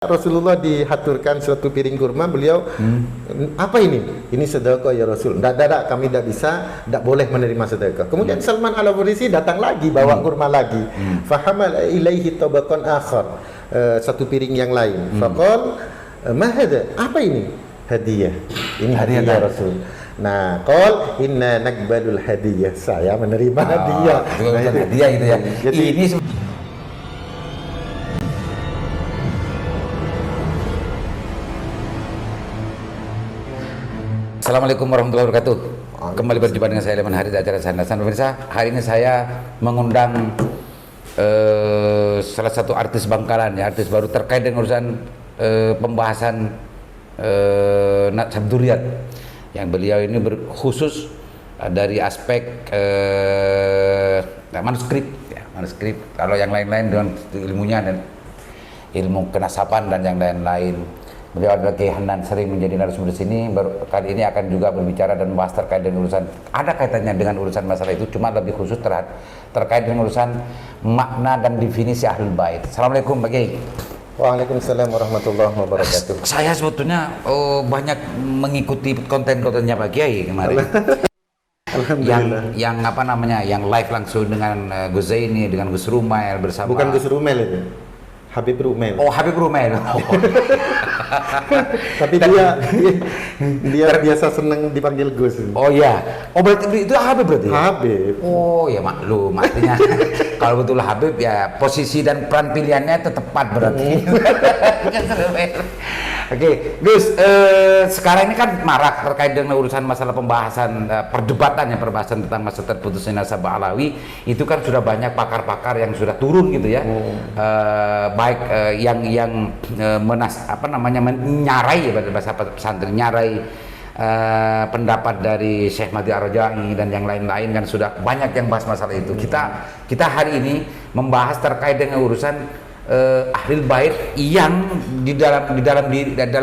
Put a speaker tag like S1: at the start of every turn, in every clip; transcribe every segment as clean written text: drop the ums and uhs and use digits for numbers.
S1: Rasulullah dihaturkan suatu piring kurma, beliau apa ini? Ini sedekah ya Rasul. Tidak, kami tidak bisa, tidak boleh menerima sedekah. Kemudian Salman Al-Farisi datang lagi, bawa kurma lagi. Fahamal ilaihi tabaqan akhar, satu piring yang lain. Faqal ma hadha? Apa ini? Hadiah. Ini hadiah ya Rasul. Nah, qal inna naqbalul hadiyah. Saya menerima hadiah.
S2: Hadiah gitu ya.
S1: Jadi
S2: Ini Assalamualaikum warahmatullahi wabarakatuh. Kembali berjumpa dengan saya Leman Hari di acara Sandasan. Pemirsa, hari ini saya mengundang salah satu artis Bangkalan, ya, artis baru terkait dengan urusan pembahasan Sabduriyat, yang beliau ini khusus dari aspek manuskrip, ya, manuskrip. Kalau yang lain-lain dengan ilmunya dan ilmu kenasapan dan yang lain-lain. Beliau adalah Kiai Hanan, sering menjadi narasumber di sini. Kali ini akan juga berbicara dan membahas terkait dengan urusan, ada kaitannya dengan urusan masalah itu, cuma lebih khusus terkait dengan urusan makna dan definisi Ahlul Bait. Assalamualaikum Pak Kiai.
S1: Waalaikumsalam warahmatullahi wabarakatuh.
S2: Saya sebetulnya banyak mengikuti konten-kontennya Pak Kiai kemarin.
S1: Alhamdulillah.
S2: Yang apa namanya, yang live langsung dengan Gus Zaini, dengan Gus Rumail bersama.
S1: Bukan Gus Rumel itu, Habib Rumel.
S2: Oh, Habib Rumail.
S1: Tapi dia biasa senang dipanggil Gus.
S2: Oh iya. Oh berarti itu Habib berarti?
S1: Habib.
S2: Oh ya maklum, artinya kalau betul Habib ya posisi dan peran pilihannya tepat berarti. Oke, Gus, sekarang ini kan marak terkait dengan urusan masalah pembahasan perbahasan tentang masa terputusnya nasabah Alawi. Itu kan sudah banyak pakar-pakar yang sudah turun gitu ya. Baik yang menyarai ya, bahasa pesantren, nyarai pendapat dari Syekh Mahdi Ar-Raja'i dan yang lain-lain, kan sudah banyak yang bahas masalah itu. Kita hari ini membahas terkait dengan urusan Ahlul Bait, yang di dalam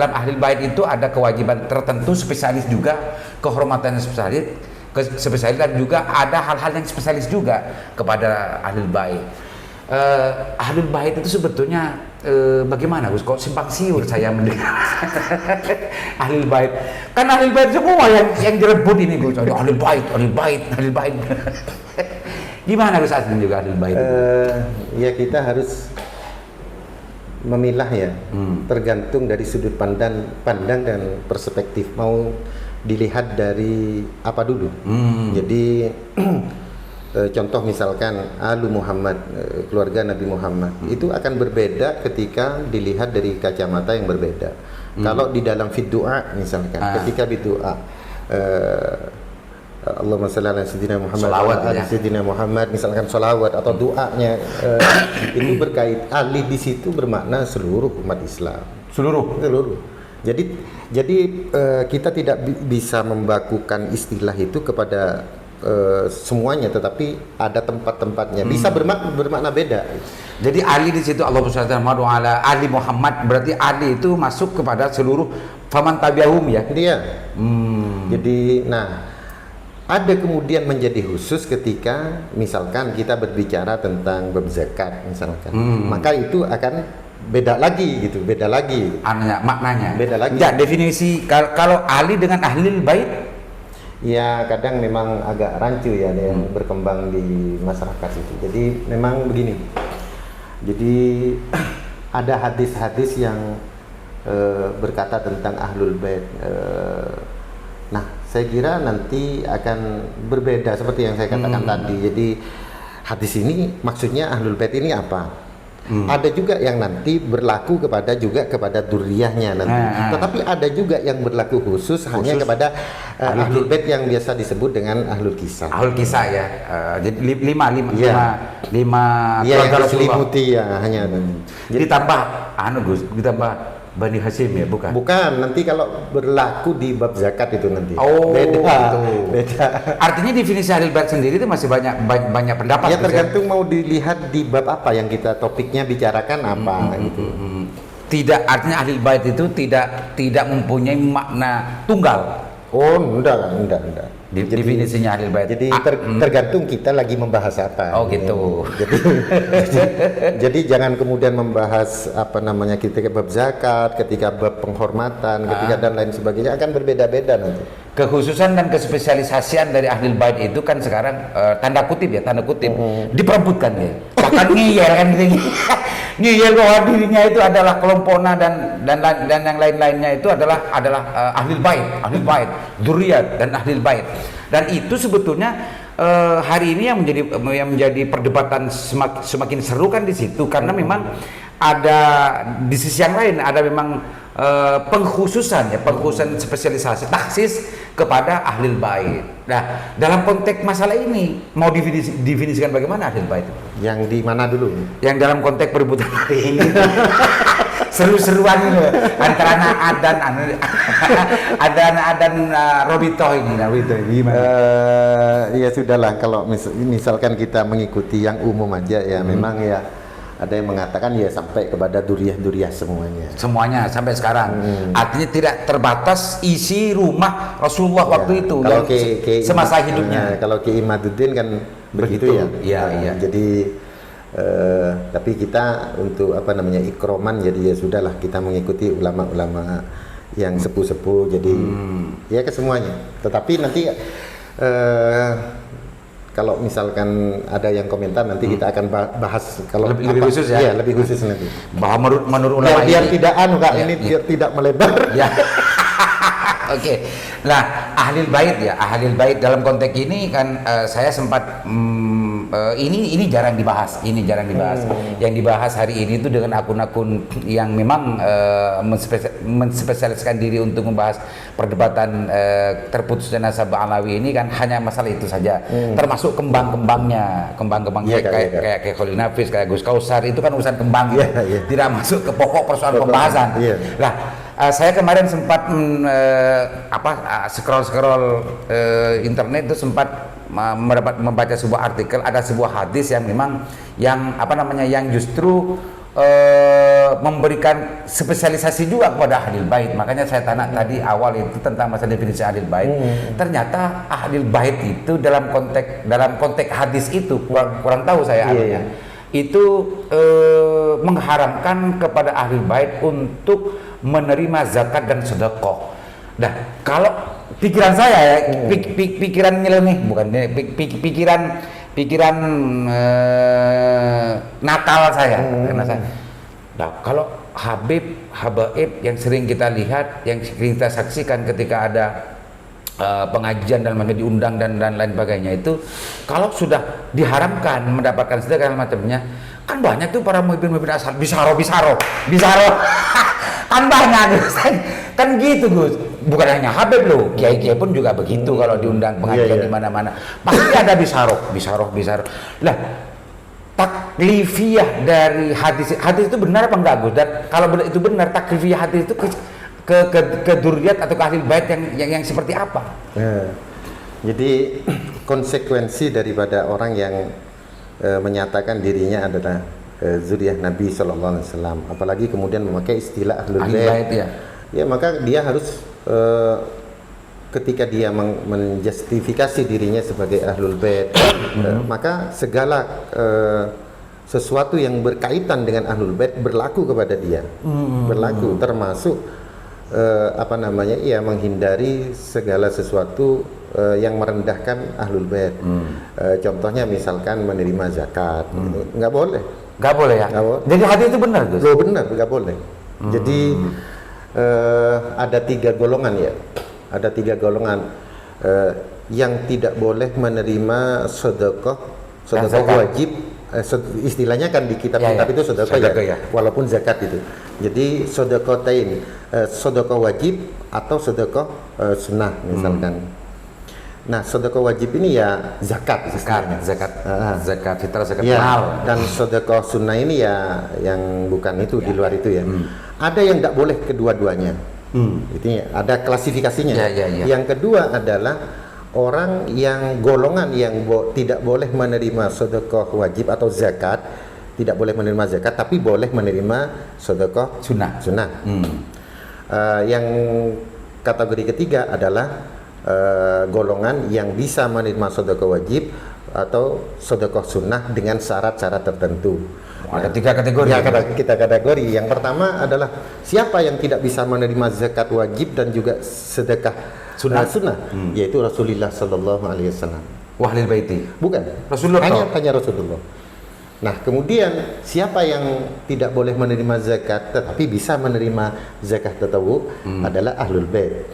S2: Ahlul Bait itu ada kewajiban tertentu spesialis juga, kehormatan spesialis dan juga ada hal-hal yang spesialis juga kepada Ahlul Bait. Ahlul Bait itu sebetulnya bagaimana Gus? Kok simpang siur saya mendengar Ahlul Bait? Kan Ahlul Bait semua yang direbut ini Gus. Ahlul Bait. Gimana Gus aslinya juga Ahlul Bait?
S1: Ya kita harus memilah ya, tergantung dari sudut pandang dan perspektif. Mau dilihat dari apa dulu? Jadi contoh misalkan Alu Muhammad, keluarga Nabi Muhammad, itu akan berbeda ketika dilihat dari kacamata yang berbeda. Kalau di dalam doa misalkan, ketika berdoa Allahumma shalli ala sayyidina Muhammad wa ala sayyidina Muhammad, misalkan sholawat atau doanya itu berkait ali di situ bermakna seluruh umat Islam. Seluruh. Jadi kita tidak bisa membakukan istilah itu kepada semuanya, tetapi ada tempat-tempatnya. Bisa bermakna beda.
S2: Jadi ali di situ Allahumma shalli ala ali Muhammad, berarti ali itu masuk kepada seluruh faman tabi'ahum ya.
S1: Iya. Jadi ada kemudian menjadi khusus ketika misalkan kita berbicara tentang bab zakat misalkan, maka itu akan beda lagi.
S2: Maknanya
S1: beda lagi.
S2: Ya, definisi kalau ali dengan Ahlul Bait
S1: ya kadang memang agak rancu ya, yang berkembang di masyarakat itu. Jadi memang begini, jadi ada hadis-hadis yang berkata tentang Ahlul Bait. Saya kira nanti akan berbeda seperti yang saya katakan tadi. Jadi hadis ini maksudnya Ahlul Bait ini apa? Ada juga yang nanti berlaku kepada duriyahnya nanti. Tetapi ada juga yang berlaku khusus hanya kepada Ahlul Bait yang biasa disebut dengan Ahlul Kisah.
S2: Ahlul Kisah ya. Jadi lima
S1: yang diselimuti ya hanya.
S2: Jadi ditambah Gus, ditambah Bani Hashim ya, bukan?
S1: Bukan, nanti kalau berlaku di bab zakat itu nanti.
S2: Beda.
S1: Beda.
S2: Artinya definisi Ahlul Bait sendiri itu masih banyak pendapat.
S1: Ya tergantung mau dilihat di bab apa yang kita topiknya bicarakan apa gitu.
S2: Tidak, artinya Ahlul Bait itu tidak mempunyai makna tunggal.
S1: Oh, enggak.
S2: Definisinya ahlul bait.
S1: Jadi tergantung kita lagi membahas apa.
S2: Oh gitu.
S1: Jadi jangan kemudian membahas apa namanya ketika bab zakat, ketika bab penghormatan, ketika dan lain sebagainya akan berbeda-beda nanti.
S2: Kekhususan dan kespesialisasian dari ahlul bait itu kan sekarang tanda kutip diperebutkan ya. Bahkan ngiyel kan gitu. Ngiyel bahwa dirinya itu adalah kelompokna dan yang lain-lainnya itu adalah ahlul bait, dzurriyyat dan ahlul bait. Dan itu sebetulnya hari ini yang menjadi perdebatan semakin seru kan di situ, karena memang ada di sisi yang lain ada memang pengkhususan spesialisasi taksis kepada ahlul bait. Nah, dalam konteks masalah ini mau definisikan bagaimana ahlul bait?
S1: Yang di mana dulu?
S2: Yang dalam konteks perebutan hari ini. Seru-seruan ini antara adan Robito ini gimana?
S1: Ya sudahlah, kalau misalkan kita mengikuti yang umum aja ya, memang ya ada yang mengatakan ya sampai kepada duriah semuanya
S2: Sampai sekarang. Artinya tidak terbatas isi rumah Rasulullah waktu itu
S1: kalau
S2: semasa hidupnya.
S1: Kalau Ki Imaduddin kan begitu ya.
S2: Iya.
S1: Jadi tapi kita untuk apa namanya ikroman, jadi ya sudahlah kita mengikuti ulama-ulama yang sepuh-sepuh, jadi ya ke semuanya. Tetapi nanti kalau misalkan ada yang komentar nanti kita akan bahas kalau
S2: lebih khusus ya.
S1: Iya, lebih khusus nanti.
S2: Bahwa menurut ulama
S1: biar tidak biar tidak melebar.
S2: Ya. Oke. Nah, ahlul bait dalam konteks ini kan saya sempat ini jarang dibahas. Yang dibahas hari ini itu dengan akun-akun yang memang menspesialiskan diri untuk membahas perdebatan terputusnya nasab Alawi ini kan hanya masalah itu saja. Termasuk kembang-kembangnya kayak Khalil Nafis, kayak Gus Kausar, itu kan urusan kembang. Tidak masuk ke pokok persoalan pembahasan. Nah, saya kemarin sempat scroll internet itu sempat membaca sebuah artikel, ada sebuah hadis yang memang yang justru memberikan spesialisasi juga kepada ahlul bait. Makanya saya tanya tadi awal itu tentang masalah definisi ahlul bait. Ternyata ahlul bait itu dalam konteks hadis itu kurang tahu saya itu mengharamkan kepada ahlul bait untuk menerima zakat dan sedekah. Nah, kalau pikiran saya pikiran nyeleneh, bukan pikiran nakal saya, karena saya. Nah, kalau habaib yang sering kita lihat, yang sering kita saksikan ketika ada pengajian dan diundang dan lain sebagainya, itu kalau sudah diharamkan mendapatkan sedekah dan macamnya, kan banyak tuh para muhibin asal bisaro kan banyak kan gitu Gus, bukan hanya Habib loh, kiai-kiai pun juga begitu. Kalau diundang pengajian di mana-mana pasti ada bisaro. Lah, taklifiyah dari hadis itu benar apa enggak Gus? Dan kalau itu benar, taklifiyah hadis itu ke dzurriyyat atau ke ahli bait yang seperti apa?
S1: Jadi konsekuensi daripada orang yang menyatakan dirinya adalah zuriyah Nabi Sallallahu Alaihi Wasallam, apalagi kemudian memakai istilah ahlul bait, ya maka dia harus ketika dia menjustifikasi dirinya sebagai ahlul bait, maka segala sesuatu yang berkaitan dengan ahlul bait berlaku kepada dia, berlaku, termasuk menghindari segala sesuatu yang merendahkan ahlul bait. Contohnya misalkan menerima zakat, nggak boleh.
S2: Nggak boleh ya?
S1: Nggak boleh.
S2: Jadi hadis itu benar Gus?
S1: Oh, benar, nggak boleh. Jadi ada 3 golongan ya. Ada 3 golongan yang tidak boleh menerima sedekah wajib. Istilahnya kan di kitab-kitab itu sedekah ya, walaupun zakat itu. Jadi sedekahtain, sedekah wajib atau sedekah sunnah misalkan. Nah, sedekah wajib ini ya zakat fitrah, zakat mal. Dan sedekah sunnah ini ya yang bukan itu, di luar itu ya. Ada yang tidak boleh kedua-duanya. Itu ya, ada klasifikasinya. Yang kedua adalah orang yang golongan yang tidak boleh menerima sedekah wajib atau zakat, tidak boleh menerima zakat, tapi boleh menerima sedekah sunnah. Yang kategori ketiga adalah golongan yang bisa menerima sedekah wajib atau sedekah sunnah dengan syarat-syarat tertentu.
S2: Ada 3 kategori.
S1: Ya, kita kategori. Yang pertama adalah siapa yang tidak bisa menerima zakat wajib dan juga sedekah sunnah, yaitu Rasulullah Sallallahu Alaihi Wasallam.
S2: Wahlil baiti.
S1: Bukan.
S2: Rasulullah.
S1: Hanya Rasulullah. Nah, kemudian siapa yang tidak boleh menerima zakat tetapi bisa menerima zakat tatawu adalah ahlul bait.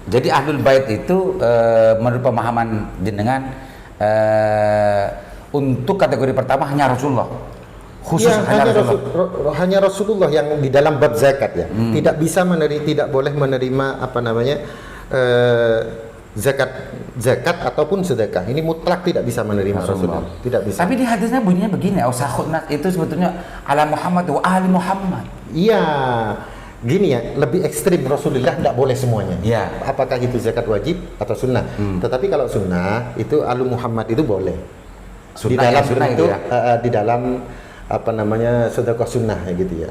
S2: Jadi ahlul bait itu menurut pemahaman jenengan untuk kategori pertama hanya Rasulullah. Khusus
S1: Ya,
S2: hanya Rasulullah.
S1: hanya Rasulullah yang di dalam bab zakat ya. Tidak bisa tidak boleh menerima zakat ataupun sedekah. Ini mutlak tidak bisa menerima Rasulullah. Tidak bisa.
S2: Tapi di hadisnya bunyinya begini, ausahun nas itu sebetulnya ala Muhammad wa ahli Muhammad.
S1: Iya. Gini ya, lebih ekstrim Rasulullah tidak boleh semuanya.
S2: Iya.
S1: Apakah itu zakat wajib atau sunnah? Tetapi kalau sunnah itu alu Muhammad itu boleh. Di
S2: Sunnah
S1: dalam
S2: sunnah
S1: bentuk
S2: itu ya.
S1: di dalam sedekah sunnah ya gitu ya.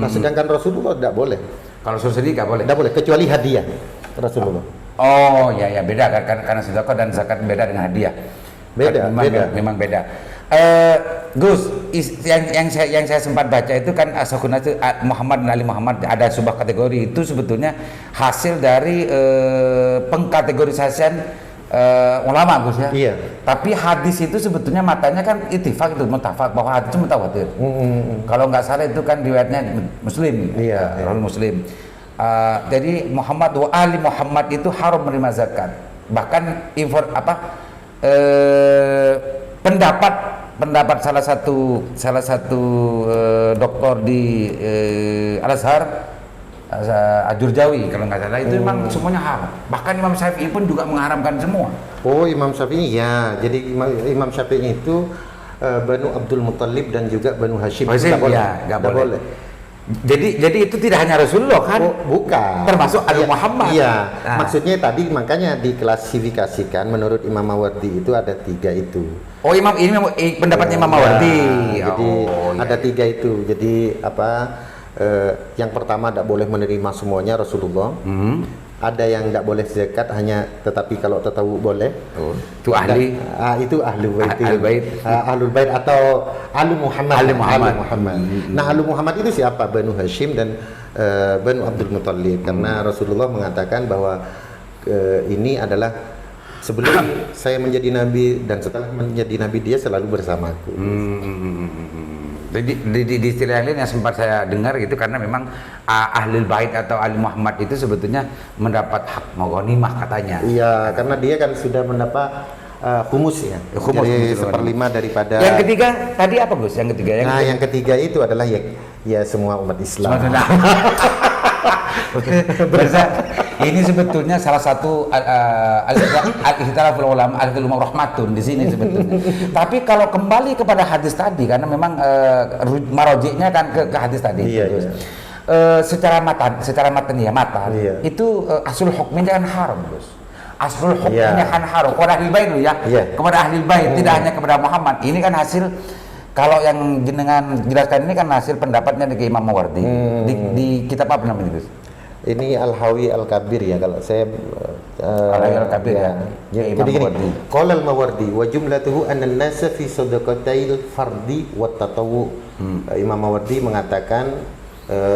S1: Nah, sedangkan Rasulullah tidak boleh.
S2: Kalau suruh sedekah boleh.
S1: Tidak boleh kecuali hadiah Rasulullah.
S2: Oh ya beda kan karena sedekah dan zakat beda dengan hadiah.
S1: Beda,
S2: memang beda. Gus, yang saya sempat baca itu kan asahun itu Muhammad dan Ali Muhammad ada sebuah kategori itu sebetulnya hasil dari pengkategorisasian ulama Gus ya.
S1: Iya.
S2: Tapi hadis itu sebetulnya matanya kan ittifaq itu mutafaq bahwa hadis itu mutawatir. Kalau nggak salah itu kan riwayatnya Muslim.
S1: Iya.
S2: Muslim. Jadi Muhammad wa ali Muhammad itu haram menerima zakat. Bahkan pendapat salah satu doktor di Al-Azhar Ajurjawi kalau nggak salah itu memang semuanya haram. Bahkan Imam Syafi'i pun juga mengharamkan semua.
S1: Oh, Imam Syafi'i ya. Jadi Imam Syafi'i itu Banu Abdul Muttalib dan juga Banu Hashim.
S2: Nggak boleh. Jadi itu tidak hanya Rasulullah kan?
S1: Oh, bukan.
S2: Termasuk Ali Muhammad.
S1: Iya. Maksudnya tadi makanya diklasifikasikan menurut Imam Mawardi itu ada 3 itu.
S2: Oh, ini pendapatnya Imam Mawardi.
S1: Jadi ada 3 itu. Jadi yang pertama tidak boleh menerima semuanya Rasulullah. Ada yang tidak boleh zakat tetapi kalau tatawu boleh.
S2: Oh, itu ahli.
S1: Itu ahlul bait. Ahlul bait atau alu Muhammad. Nah, alu Muhammad itu siapa? Banu Hashim dan Banu Abdul Muttalib. Karena Rasulullah mengatakan bahwa ini adalah sebelum saya menjadi nabi dan setelah menjadi nabi dia selalu bersamaku.
S2: Jadi di istilah lain yang sempat saya dengar gitu karena memang ahlul bait atau ahli Muhammad itu sebetulnya mendapat hak ghanimah katanya.
S1: Iya, karena dia kan sudah mendapat humus ya. Jadi 1/5 daripada.
S2: Yang ketiga tadi apa Gus? Yang ketiga
S1: yang ketiga itu adalah ya semua umat Islam.
S2: Ini sebetulnya salah satu al-ihtilaful ulama al-ulama rahmatun di sini sebetulnya. Tapi kalau kembali kepada hadis tadi karena memang marojiknya kan ke hadis tadi.
S1: Iya.
S2: Secara matan
S1: Iya.
S2: itu asul hukmnya kan haram, Gus. Asul hukmnya kan haram kepada ahli bait ya.
S1: Iya.
S2: Kepada ahli bait tidak hanya kepada Muhammad. Ini kan hasil kalau yang jenengan jelaskan ini kan hasil pendapatnya dari Imam Mawardi di kitab apa namanya Gus?
S1: Ini Al-Hawi Al-Kabir ya kalau saya
S2: Al-Hawi Al-Kabir ya.
S1: Jadi gini, qala Al-Mawardi wa jumlatuhu anna an-nasa fi sadaqatil fardi wa tatawwu. Imam Mawardi mengatakan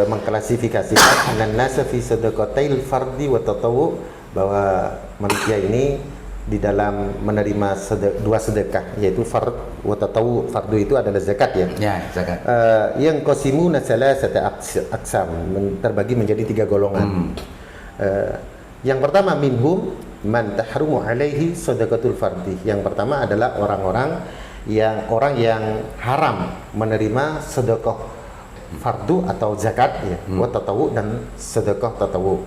S1: mengklasifikasikan anna an-nasa fi sadaqatil fardi wa tatawwu bahwa manusia ini di dalam menerima 2 sedekah yaitu fard wa tatawwu. Fardu itu adalah zakat ya.
S2: Ya, zakat.
S1: Yang qasimuna salasata aqsam terbagi menjadi 3 golongan. Yang pertama minhum man tahrumu alaihi sadaqatul fardi. Yang pertama adalah orang yang haram menerima sedekah fardu atau zakat ya, wa tatawu dan sedekah tatawu.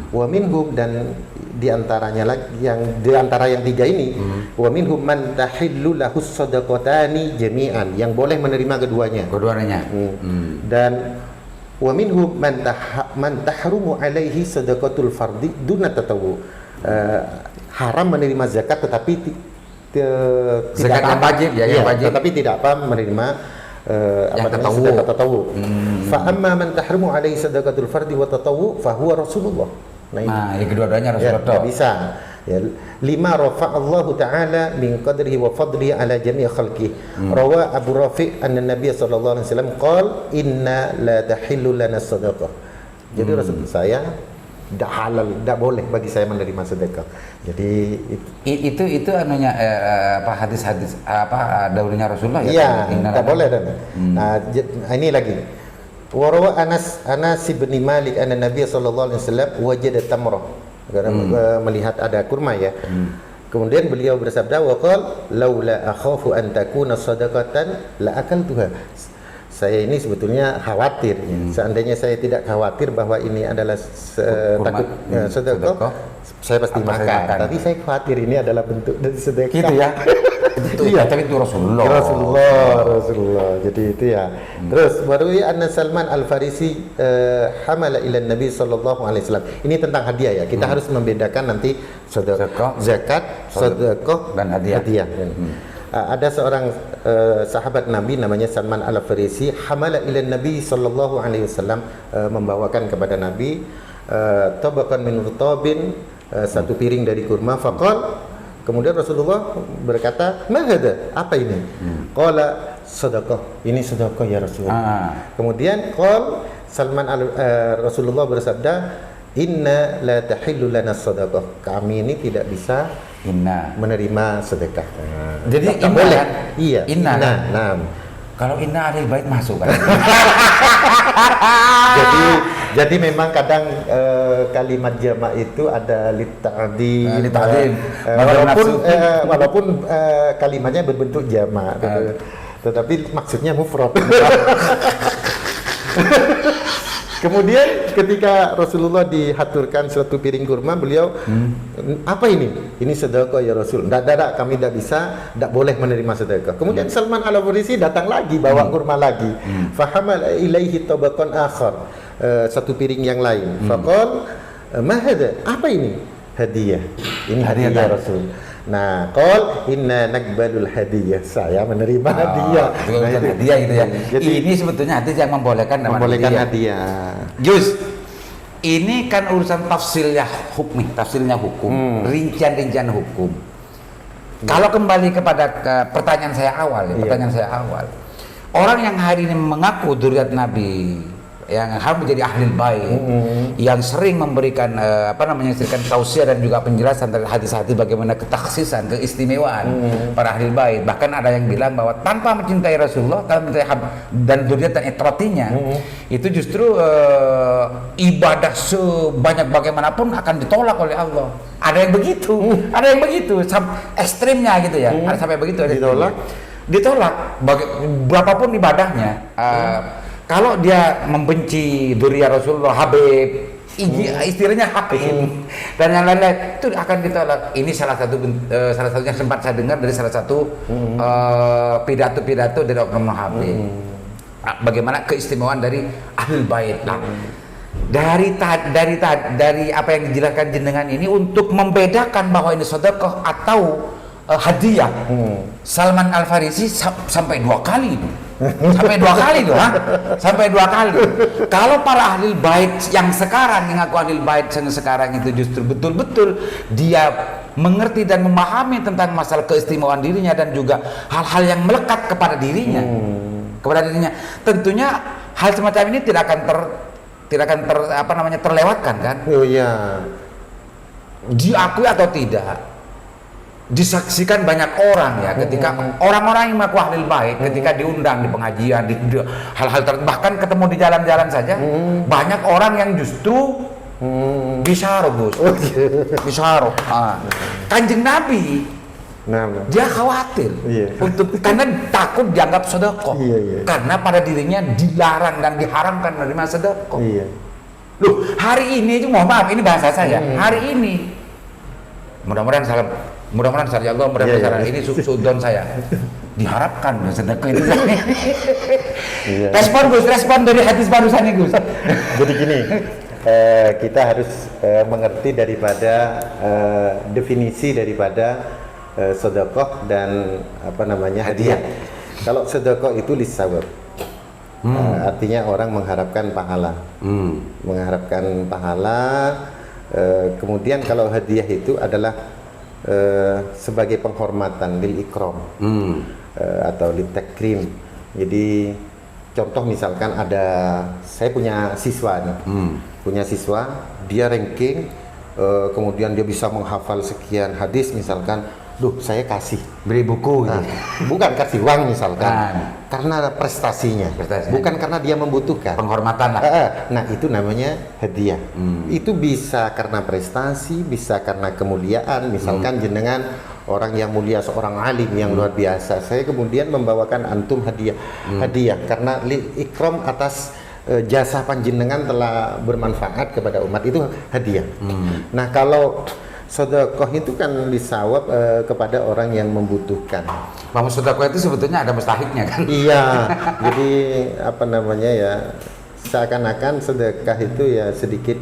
S1: Wa minhum dan di antara yang 3 ini wa minhum man tahillu lahu sadaqatani jami'an yang boleh menerima keduanya. Dan wa minhum man tahrumu alaihi sadaqatul fardi duna tatawu. Haram menerima zakat tetapi
S2: zakat yang wajib ya, yang wajib.
S1: Tetapi tidak menerima sedekah tatawu. Fa amma man tahrimu alaihi sadaqatul fardi wa tatawu fa huwa Rasulullah.
S2: Nah, yang kedua-duanya Rasulullah.
S1: Tidak bisa. Ya, lima rafa'allahu ta'ala min qadrihi wa fadlihi ala jami' khalqihi. Rawa Abu Rafi' anna Nabiy sallallahu alaihi wasallam qala inna la tahillu lana sadaqah. Jadi Rasul saya tidak halal, tidak boleh bagi saya menerima sedekah. Jadi
S2: itu anunya hadis-hadis dahulunya Rasulullah ya.
S1: Iya, tidak boleh dan. Nah, ini lagi. Warawa Anas bin Malik anna Nabiy sallallahu alaihi wasallam wajada tamrah. Karena melihat ada kurma ya. Kemudian beliau bersabda waqal laula akhafu an takuna sadaqatan la akaltuha. Saya ini sebetulnya khawatir. Seandainya saya tidak khawatir bahwa ini adalah takut sedekah, saya pasti makan. Tapi saya khawatir ini adalah bentuk dari sedekah.
S2: Gitu ya. Betul.
S1: Iya.
S2: Tapi itu Rasulullah.
S1: Rasulullah. Jadi itu ya. Terus baru anna Salman Al-Farisi hamala ila Nabi sallallahu alaihi wasallam. Ini tentang hadiah ya. Kita harus membedakan nanti sedekah, zakat, sedekah
S2: dan hadiah.
S1: Ada seorang sahabat Nabi namanya Salman Al-Farisi hamala ila Nabi sallallahu alaihi wasallam, membawakan kepada Nabi tabaqan min rutabin, satu piring dari kurma. Faqal, kemudian Rasulullah berkata, "Ma hada? Apa ini?" Qala sedekah. Ini sedekah ya Rasulullah. Kemudian Rasulullah bersabda, "Inna la tahillu lana sadaqah." Kami ini tidak bisa menerima sedekah.
S2: Jadi
S1: tak boleh. Iya.
S2: Inna.
S1: Nah.
S2: Kalau inna ahlil bait masuk kan.
S1: jadi memang kadang kalimat jamak itu ada lita'dim. Walaupun kalimatnya berbentuk jamak, tetapi maksudnya mufrad. Kemudian ketika Rasulullah dihaturkan suatu piring kurma, beliau apa ini? Ini sedekah ya Rasul. Tidak, kami tidak bisa, tidak boleh menerima sedekah. Kemudian Salman Al-Farisi datang lagi, bawa kurma lagi. Fahamal ilaihi tabaqan akhar, satu piring yang lain. Faqal, ma hada? Apa ini? Hadiah. Ini hadiah ya Rasul. Nah, qol inna naqbalul hadiyah. Saya menerima hadiah.
S2: Hadiah itu ya. Jadi, ini sebetulnya hadis yang membolehkan
S1: hadiah.
S2: Jus. Ini kan urusan tafsirnya hukum, rincian-rincian hukum. Kalau kembali kepada pertanyaan saya awal, orang yang hari ini mengaku dzurriyyat Nabi, yang harus menjadi ahli bait, yang sering memberikan memberikan tausiah dan juga penjelasan dari hadis-hadis bagaimana ketaksisan, keistimewaan para ahli bait. Bahkan ada yang bilang bahwa tanpa mencintai Rasulullah, kalau mencintai dan dzurriyyat dan itratinya, itu justru ibadah sebanyak bagaimanapun akan ditolak oleh Allah. Ada yang begitu, ekstrimnya gitu ya. Ada sampai begitu, ditolak. Berapapun ibadahnya. Kalau dia membenci dzurriyyah Rasulullah, Habib, istilahnya Habib dan yang lain-lain, itu akan ditolak. Ini salah satunya sempat saya dengar dari salah satu pidato-pidato dari Oknum Habib. Bagaimana keistimewaan dari Ahlul Bait. Nah, dari apa yang dijelaskan jenengan ini untuk membedakan bahwa ini sedekah atau hadiah. Salman Al-Farisi sampai dua kali itu. Sampai dua kali. Kalau para ahli bait yang sekarang, yang ngaku ahli bait yang sekarang itu justru betul-betul dia mengerti dan memahami tentang masalah keistimewaan dirinya dan juga hal-hal yang melekat kepada dirinya. Tentunya hal semacam ini tidak akan terlewatkan kan?
S1: Oh iya.
S2: Diakui atau tidak, disaksikan banyak orang ya, ketika orang-orang yang mengaku ahli bait ketika diundang di pengajian, di hal-hal bahkan ketemu di jalan-jalan saja, banyak orang yang justru bisyarah, Gus. Bisyarah. Kanjeng Nabi dia khawatir karena takut dianggap sedekah. Karena pada dirinya dilarang dan diharamkan menerima sedekah. Loh, hari ini itu mohon maaf, ini bahasa saya. Hari ini mudah-mudahan salah Allah, mudah-mudahan ini sudon saya diharapkan sedekah itu. Respon dari hadis barusan ini, Gus.
S1: Jadi gini, kita harus mengerti daripada definisi daripada sedekah dan hadiah. Kalau sedekah itu lisawab, artinya orang mengharapkan pahala, kemudian kalau hadiah itu adalah sebagai penghormatan lil ikram atau lil takrim. Jadi contoh misalkan saya punya siswa nih, punya siswa dia ranking, kemudian dia bisa menghafal sekian hadis misalkan, saya kasih
S2: Beri buku gitu.
S1: bukan kasih uang misalkan, karena prestasinya, bukan karena dia membutuhkan.
S2: Penghormatan lah.
S1: Nah itu namanya hadiah. Itu bisa karena prestasi, bisa karena kemuliaan. Misalkan jenengan orang yang mulia, seorang alim yang luar biasa, saya kemudian membawakan antum hadiah karena ikram atas jasa panjenengan telah bermanfaat kepada umat, itu hadiah. Nah kalau sedekah itu kan disawab kepada orang yang membutuhkan.
S2: Bahwa sedekah itu sebetulnya ada mustahiknya kan?
S1: Iya, jadi apa namanya ya, seakan-akan sedekah itu ya sedikit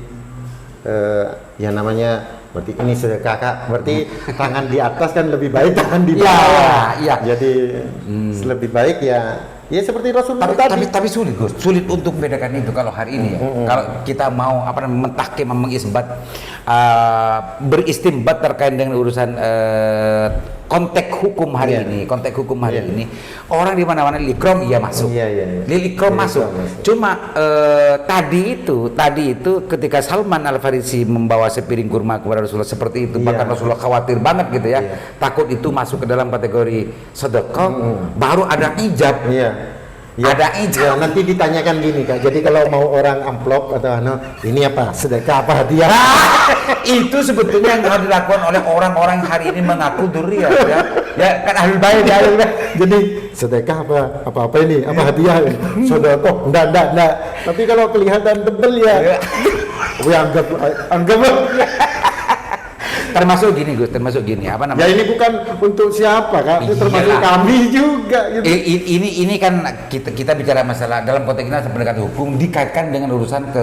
S1: ya namanya, berarti ini sedekah Kak, berarti tangan di atas kan lebih baik tangan di bawah.
S2: Iya.
S1: Jadi lebih baik ya seperti Rasulullah tadi.
S2: Tapi sulit Gus, sulit untuk membedakan itu kalau hari ini ya. Kalau kita mau mentahkim, mengisbat, beristimbat terkait dengan urusan konteks hukum hari ini, orang di mana-mana lil ikram masuk. Lil ikram masuk. Cuma tadi itu ketika Salman Al Farisi membawa sepiring kurma kepada Rasulullah seperti itu, bahkan Rasulullah khawatir banget gitu ya, takut itu masuk ke dalam kategori sedekah, baru ada ijab. Ada ijab.
S1: Nanti ditanyakan gini Kak, jadi kalau mau orang amplop atau ini apa, sedekah apa hadiah?
S2: Itu sebetulnya yang harus dilakukan oleh orang-orang hari ini mengaku duriyah ya kan, ahlul bait.
S1: Jadi sedekah apa ini, apa hadiah? Sedekah enggak. Tapi kalau kelihatan tebel ya anggap
S2: termasuk gini apa namanya?
S1: Ya ini bukan untuk siapa Kak, itu termasuk kami juga gitu.
S2: Ini kan kita bicara masalah dalam konteks kita pendekatan hukum dikaitkan dengan urusan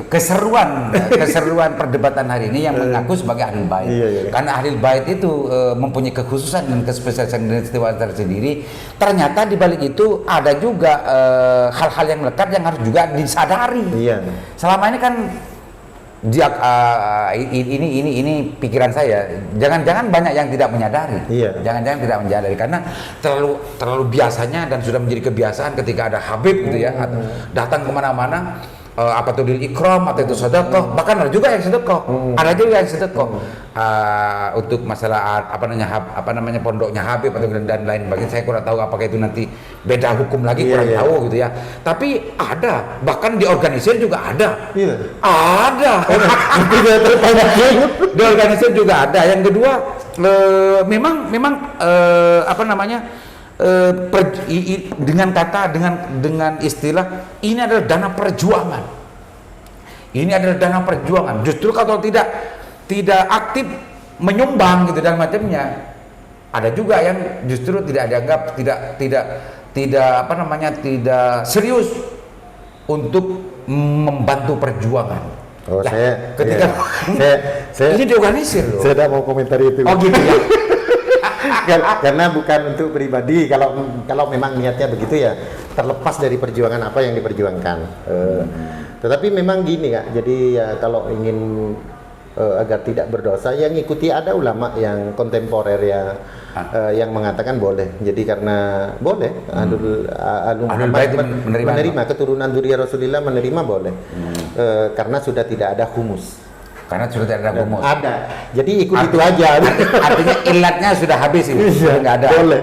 S2: keseruan perdebatan hari ini yang mengaku sebagai ahlul bait. Karena ahlul bait itu mempunyai kekhususan dan kespesialan dan istimewa tersendiri. Ternyata di balik itu ada juga hal-hal yang melekat yang harus juga disadari. Selama ini kan ini pikiran saya, jangan-jangan banyak yang tidak menyadari, jangan-jangan tidak menyadari karena terlalu biasanya dan sudah menjadi kebiasaan ketika ada Habib gitu ya, datang kemana-mana, apa tuh lil ikram atau itu sedekah, bahkan ada juga yang sedekah, untuk masalah apa namanya pondoknya Habib atau dan lain bagian, saya kurang tahu apakah itu nanti beda hukum lagi, kurang tahu gitu ya. Tapi ada, bahkan di organisir juga ada. Di organisir juga ada. Yang kedua, memang apa namanya, dengan istilah ini adalah dana perjuangan. Justru kalau tidak aktif menyumbang gitu dan macamnya, ada juga yang justru tidak dianggap tidak serius untuk membantu perjuangan. Ini diorganisir loh.
S1: Saya tidak mau komentar itu.
S2: Oh gitu ya.
S1: Karena bukan untuk pribadi, kalau memang niatnya begitu ya terlepas dari perjuangan apa yang diperjuangkan. Tetapi memang gini Kak, jadi ya kalau ingin agar tidak berdosa, yang ngikuti ada ulama yang kontemporer yang mengatakan boleh. Jadi karena boleh Ahlul Bait menerima keturunan dzurriyyah Rasulullah, menerima boleh. Karena sudah tidak ada humus.
S2: Karena sudah tidak ada humus.
S1: Ada. Jadi ikut itu aja.
S2: Artinya ilatnya sudah habis ini. Sudah nggak ada.
S1: Boleh.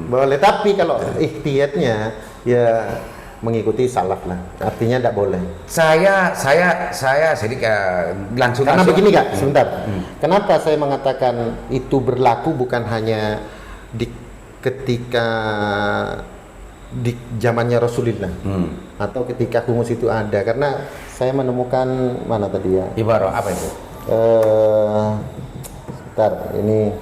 S1: Boleh. Tapi kalau ihtiyatnya ya mengikuti salaf lah. Artinya tidak boleh.
S2: Saya sedikit langsung.
S1: Karena begini Kak, sebentar. Kenapa saya mengatakan itu berlaku bukan hanya ketika di zamannya Rasulullah atau ketika humus itu ada, karena saya menemukan mana tadi ya?
S2: Ibarat apa itu?
S1: Bentar, ini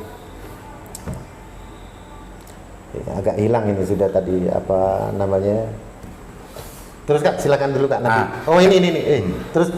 S1: agak hilang ini sudah tadi apa namanya? Terus Kak, silakan dulu Kak nanti. Oh ini. Terus